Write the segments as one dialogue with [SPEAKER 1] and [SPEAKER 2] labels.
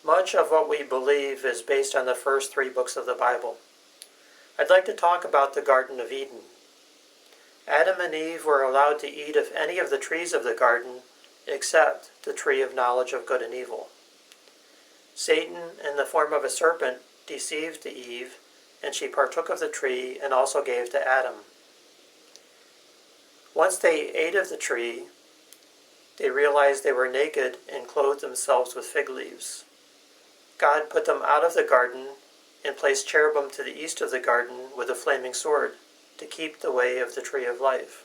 [SPEAKER 1] Much of what we believe is based on the first 3 books of the Bible. I'd like to talk about the Garden of Eden. Adam and Eve were allowed to eat of any of the trees of the garden except the tree of knowledge of good and evil. Satan, in the form of a serpent, deceived Eve, and she partook of the tree and also gave to Adam. Once they ate of the tree, they realized they were naked and clothed themselves with fig leaves. God put them out of the garden and placed cherubim to the east of the garden with a flaming sword to keep the way of the tree of life.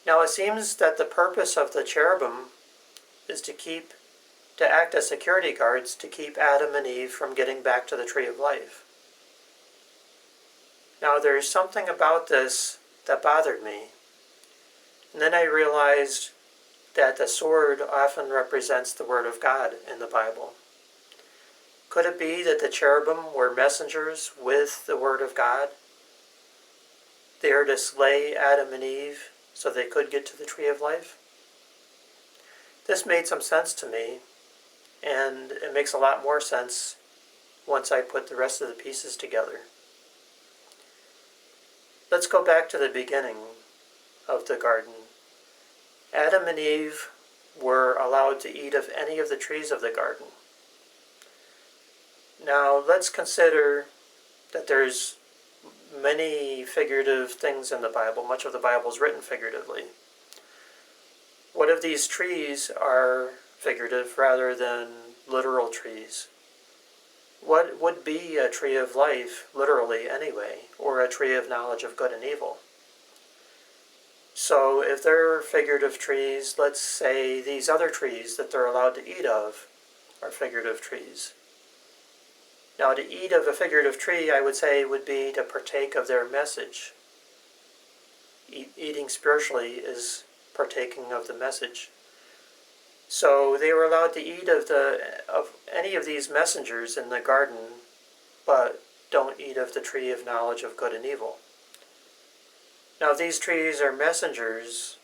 [SPEAKER 1] Now it seems that the purpose of the cherubim is to act as security guards to keep Adam and Eve from getting back to the tree of life. Now there's something about this that bothered me. And then I realized that the sword often represents the Word of God in the Bible. Could it be that the cherubim were messengers with the Word of God? They are to slay Adam and Eve so they could get to the tree of life? This made some sense to me, and it makes a lot more sense once I put the rest of the pieces together. Let's go back to the beginning of the garden. Adam and Eve were allowed to eat of any of the trees of the garden. Now let's consider that there's many figurative things in the Bible. Much of the Bible is written figuratively. What if these trees are figurative rather than literal trees? What would be a tree of life, literally anyway, or a tree of knowledge of good and evil? So if they're figurative trees, let's say these other trees that they're allowed to eat of are figurative trees. Now to eat of a figurative tree, I would say, would be to partake of their message. Eating spiritually is partaking of the message. So they were allowed to eat of any of these messengers in the garden, but don't eat of the tree of knowledge of good and evil. Now if these trees are messengers,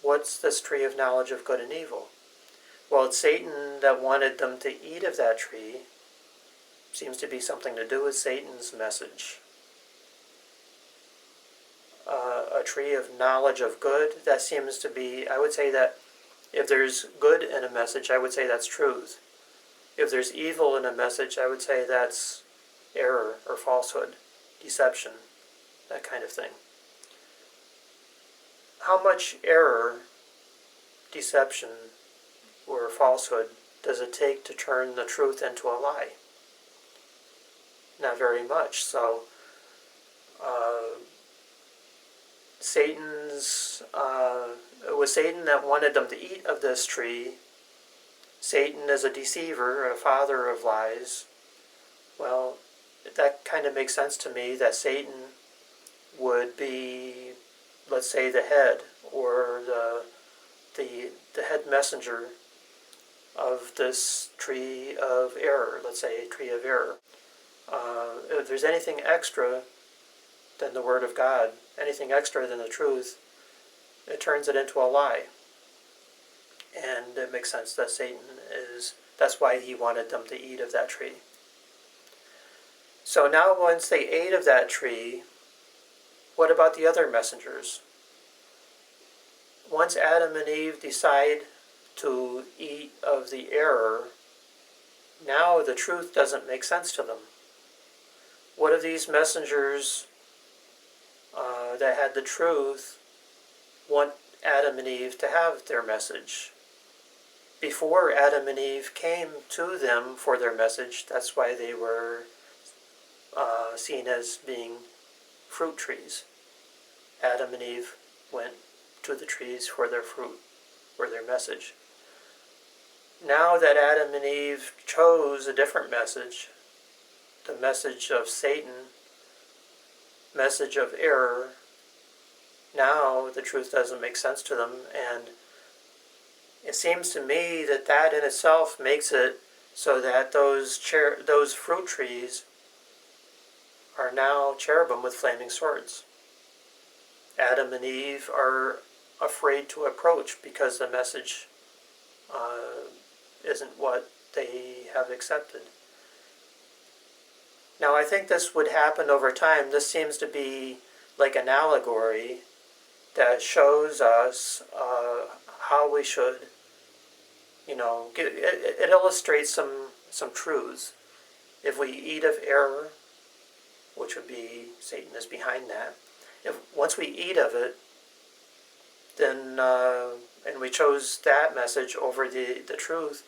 [SPEAKER 1] what's this tree of knowledge of good and evil? Well, it's Satan that wanted them to eat of that tree. Seems to be something to do with Satan's message. A tree of knowledge of good, that seems to be, I would say that if there's good in a message, I would say that's truth. If there's evil in a message, I would say that's error or falsehood, deception, that kind of thing. How much error, deception, or falsehood does it take to turn the truth into a lie? Not very much. So it was Satan that wanted them to eat of this tree. Satan is a deceiver, a father of lies. Well, that kind of makes sense to me that Satan would be, let's say, the head or the head messenger of this tree of error, let's say a tree of error. If there's anything extra than the Word of God, anything extra than the truth, it turns it into a lie. And it makes sense that that's why he wanted them to eat of that tree. So now once they ate of that tree, what about the other messengers? Once Adam and Eve decide to eat of the error, now the truth doesn't make sense to them. What if these messengers that had the truth want Adam and Eve to have their message? Before Adam and Eve came to them for their message, that's why they were seen as being fruit trees. Adam and Eve went to the trees for their fruit, for their message. Now that Adam and Eve chose a different message, the message of Satan, message of error, now the truth doesn't make sense to them, and it seems to me that that in itself makes it so that those fruit trees are now cherubim with flaming swords. Adam and Eve are afraid to approach because the message isn't what they have accepted. Now, I think this would happen over time. This seems to be like an allegory that shows us how we should, it illustrates some truths. If we eat of error, which would be Satan is behind that, once we eat of it, then and we chose that message over the truth,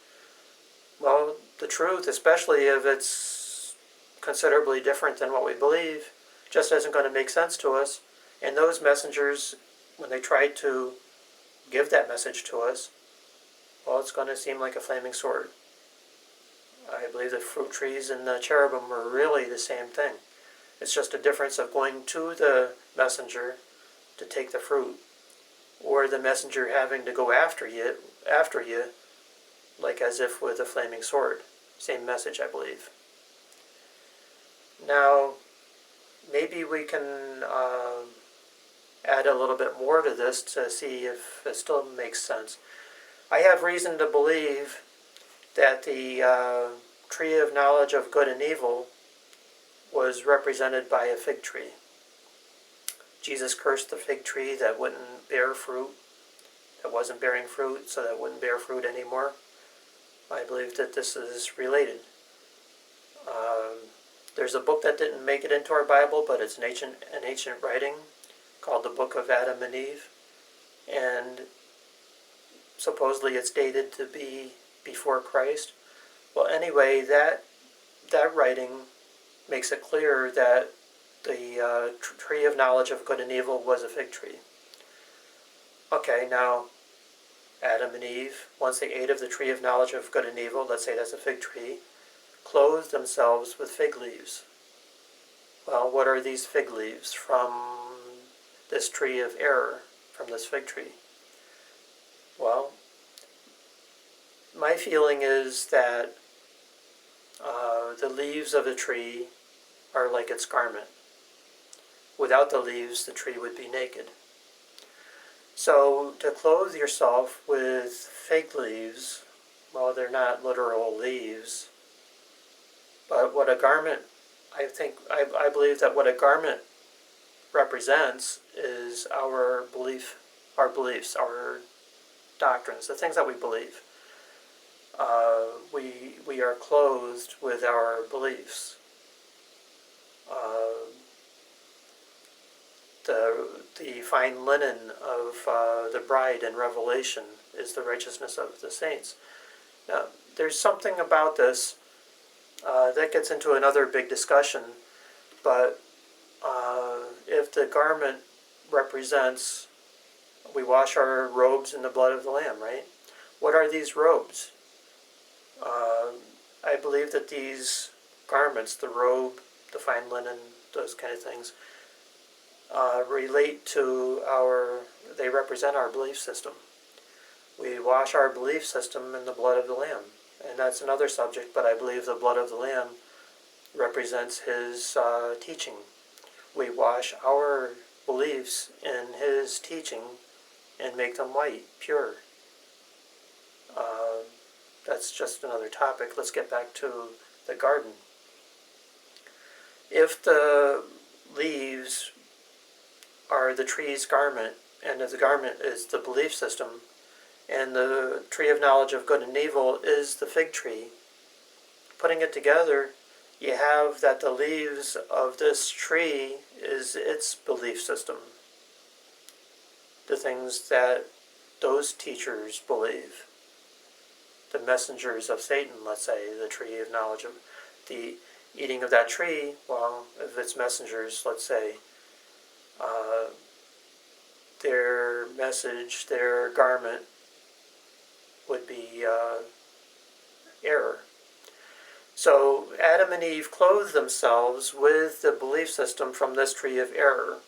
[SPEAKER 1] well, the truth, especially if it's considerably different than what we believe, just isn't going to make sense to us. And those messengers, when they try to give that message to us, well, it's going to seem like a flaming sword. I believe the fruit trees and the cherubim were really the same thing. It's just a difference of going to the messenger to take the fruit, or the messenger having to go after you, like as if with a flaming sword. Same message, I believe. Now, maybe we can add a little bit more to this to see if it still makes sense. I have reason to believe that the tree of knowledge of good and evil was represented by a fig tree. Jesus cursed the fig tree that wouldn't bear fruit, that wasn't bearing fruit, so that wouldn't bear fruit anymore. I believe that this is related. There's a book that didn't make it into our Bible, but it's an ancient writing called the Book of Adam and Eve, and supposedly it's dated to be before Christ. Well, anyway, that writing makes it clear that the tree of knowledge of good and evil was a fig tree. Okay, now, Adam and Eve, once they ate of the tree of knowledge of good and evil, let's say that's a fig tree, clothed themselves with fig leaves. Well, what are these fig leaves from this tree of error, from this fig tree? Well, my feeling is that the leaves of a tree are like its garment. Without the leaves, the tree would be naked. So to clothe yourself with fig leaves, well, they're not literal leaves, but what a garment, I believe that what a garment represents is our beliefs, our doctrines, the things that we believe. We are clothed with our beliefs. The fine linen of the bride in Revelation is the righteousness of the saints. Now, there's something about this that gets into another big discussion, but if the garment represents, we wash our robes in the blood of the Lamb, right? What are these robes? I believe that these garments, the robe, the fine linen, those kind of things, relate to they represent our belief system. We wash our belief system in the blood of the Lamb. And that's another subject, but I believe the blood of the Lamb represents his teaching. We wash our beliefs in his teaching and make them white, pure. That's just another topic. Let's get back to the garden. If the leaves are the tree's garment, and if the garment is the belief system, and the tree of knowledge of good and evil is the fig tree, putting it together, you have that the leaves of this tree is its belief system. The things that those teachers believe. The messengers of Satan, let's say, the tree of knowledge of the eating of that tree, well, if it's messengers, let's say, their message, their garment would be error. So Adam and Eve clothed themselves with the belief system from this tree of error.